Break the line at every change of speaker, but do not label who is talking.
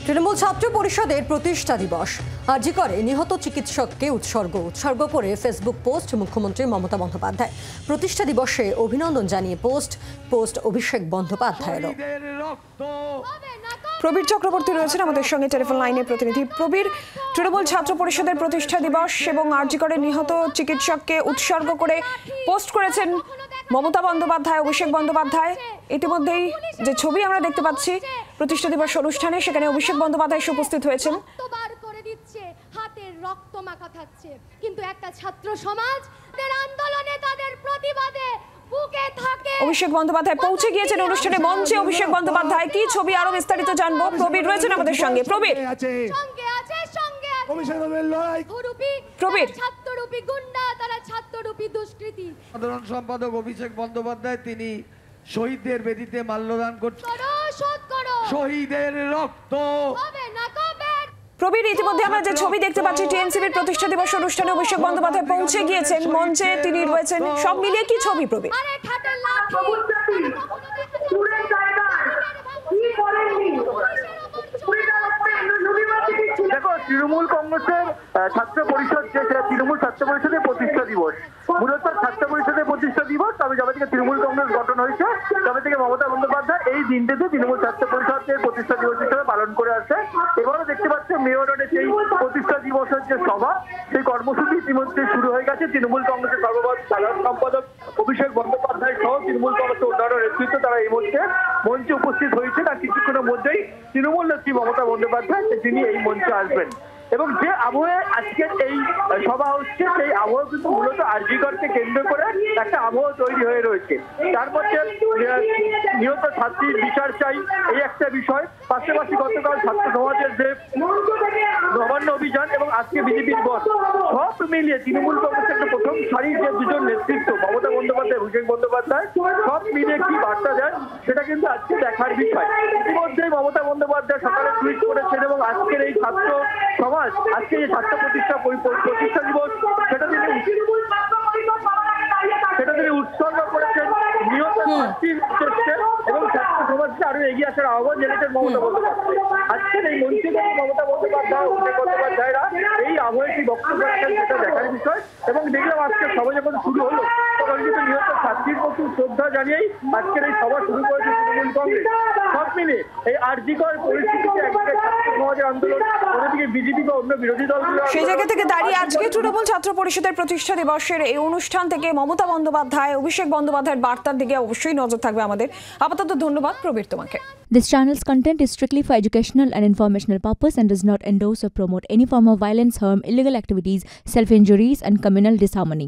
তৃণমূল ছাত্র পরিষদের প্রতিষ্ঠা দিবস আরজি করে নিহত চিকিৎসককে উৎসর্গ করে ফেসবুক পোস্ট মুখ্যমন্ত্রী মমতা বন্দ্যোপাধ্যায়। প্রতিষ্ঠা দিবসে অভিনন্দন জানিয়ে পোস্ট অভিষেক বন্দ্যোপাধ্যায়েরও।
প্রবীর চক্রবর্তী রয়েছেন আমাদের সঙ্গে টেলিফোন লাইনে। প্রতিনিধি প্রবীর, তৃণমূল ছাত্র পরিষদের প্রতিষ্ঠা দিবস এবং আরজি করে নিহত চিকিৎসককে উৎসর্গ করে পোস্ট করেছেন মমতা বন্দ্যোপাধ্যায়, অভিষেক বন্দ্যোপাধ্যায়। ইতিমধ্যেই যে ছবি আমরা দেখতে পাচ্ছি প্রতিষ্ঠা দিবস অনুষ্ঠানে, সেখানে অভিষেক বন্দ্যোপাধ্যায় উপস্থিত হয়েছেন।
হাতের রক্ত মাখা থাকছে, কিন্তু একটা ছাত্র সমাজ তাদের আন্দোলনে, তাদের প্রতিবাদে বুকে থাকে।
অভিষেক বন্দ্যোপাধ্যায় পৌঁছে গিয়েছেন অনুষ্ঠানে, মঞ্চে অভিষেক বন্দ্যোপাধ্যায়। কি ছবি, আরো বিস্তারিত জানবো। প্রবীর রয়েছেন আমাদের সঙ্গে। প্রবীর,
ছাত্ররূপী গুন্ডা, তারা ছাত্ররূপী দুষ্কৃতী।
সাধারণ সম্পাদক অভিষেক বন্দ্যোপাধ্যায় তিনি শহীদদের বেদিতে মাল্যদান করছেন। শহীদের রক্ত
হবে না কবে।
প্রবীর, ইতিমধ্যে আমরা যে ছবি দেখতে পাচ্ছি টিএনসিবির প্রতিষ্ঠা দিবস অনুষ্ঠানে অভিষেক বন্দ্যোপাধ্যায় পৌঁছে গিয়েছেন, মঞ্চে তিনি রয়েছেন। সব মিলিয়ে কি ছবি প্রবীর?
দেখো, তৃণমূল কংগ্রেসের ছাত্র পরিষদ যে তৃণমূল ছাত্র পরিষদের প্রতিষ্ঠা দিবস, মূলত ছাত্র পরিষদের প্রতিষ্ঠা দিবস। তবে যবে থেকে তৃণমূল কংগ্রেস গঠন হয়েছে তবে থেকে মমতা বন্দ্যোপাধ্যায় এই দিনটিতে তৃণমূল ছাত্র পরিষদের প্রতিষ্ঠা দিবস হিসেবে পালন করে আসছে। এবারও দেখতে পাচ্ছে মেয়র রোডে সেই প্রতিষ্ঠা দিবসের যে সভা, সেই কর্মসূচি ইতিমধ্যে শুরু হয়ে গেছে। তৃণমূল কংগ্রেসের সর্বভারতীয় সাধারণ সম্পাদক অভিষেক বন্দ্যোপাধ্যায় সহ তৃণমূল কংগ্রেসের অন্যান্য নেতৃত্ব তারা এই মঞ্চে উপস্থিত হয়েছে। আর কিছুক্ষণের মধ্যেই তৃণমূল নেত্রী মমতা বন্দ্যোপাধ্যায় তিনি এই মঞ্চে আসবেন। এবং যে আবহে আজকের এই সভা হচ্ছে, সেই আবহ কিন্তু মূলত আরজিকরকে কেন্দ্র করে একটা আবহ তৈরি হয়ে রয়েছে। তার মধ্যে নিহত ছাত্রীর বিচার চাই, এই একটা বিষয়। পাশাপাশি গতকাল ছাত্র সমাজের যে নবান্ন অভিযান এবং আজকে বিজেপির বস, সব মিলিয়ে তৃণমূল কংগ্রেসের প্রথম সারির যে দুজন নেতৃত্ব মমতা বন্দ্যোপাধ্যায়, অভিষেক বন্দ্যোপাধ্যায়, সব মিলিয়ে কি বার্তা দেন সেটা কিন্তু আজকে দেখার বিষয়। ইতিমধ্যেই মমতা বন্দ্যোপাধ্যায় সকালে টুইট করেছেন এবং আজকের এই ছাত্র সমাজ, আজকে যে ছাত্র প্রতিষ্ঠা দিবস, সেটা তিনি উৎসর্গ করেছেন নিহত ছাত্রীর উদ্দেশ্যে এবং ছাত্র সমাজকে আরো এগিয়ে আসার আহ্বান জানিয়েছেন মমতা বন্দ্যোপাধ্যায়। আজকের এই মঞ্চে থেকে মমতা বন্দ্যোপাধ্যায়, অভিষেক বন্দ্যোপাধ্যায়রা এই আবহে কি বক্তব্য রাখেন সেটা দেখার বিষয়। এবং দেখলাম আজকে সভা যখন শুরু হলো তখন কিন্তু নিহত ছাত্রীর প্রতি শ্রদ্ধা জানিয়েই আজকের এই সভা শুরু করেছে তৃণমূল কংগ্রেস। সব মিলে এই আরজিকর পরিস্থিতিতে একদিকে ছাত্র সমাজের আন্দোলন, অন্যদিকে বিজেপি বা অন্য বিরোধী দলগুলো,
সেই জায়গা থেকে দাঁড়িয়ে আজকে তৃণমূল ছাত্র পরিষদের প্রতিষ্ঠা দিবসের এই অনুষ্ঠান থেকে মমতা বন্দ্যোপাধ্যায়, অভিষেক বন্দ্যোপাধ্যায়ের বার্তার দিকে অবশ্যই নজর থাকবে আমাদের। আপাতত ধন্যবাদ প্রবীর তোমাকে।
This channel's content is strictly for educational and informational purpose and does not endorse or promote any form of violence, harm, illegal activities, self-injuries and communal disharmony.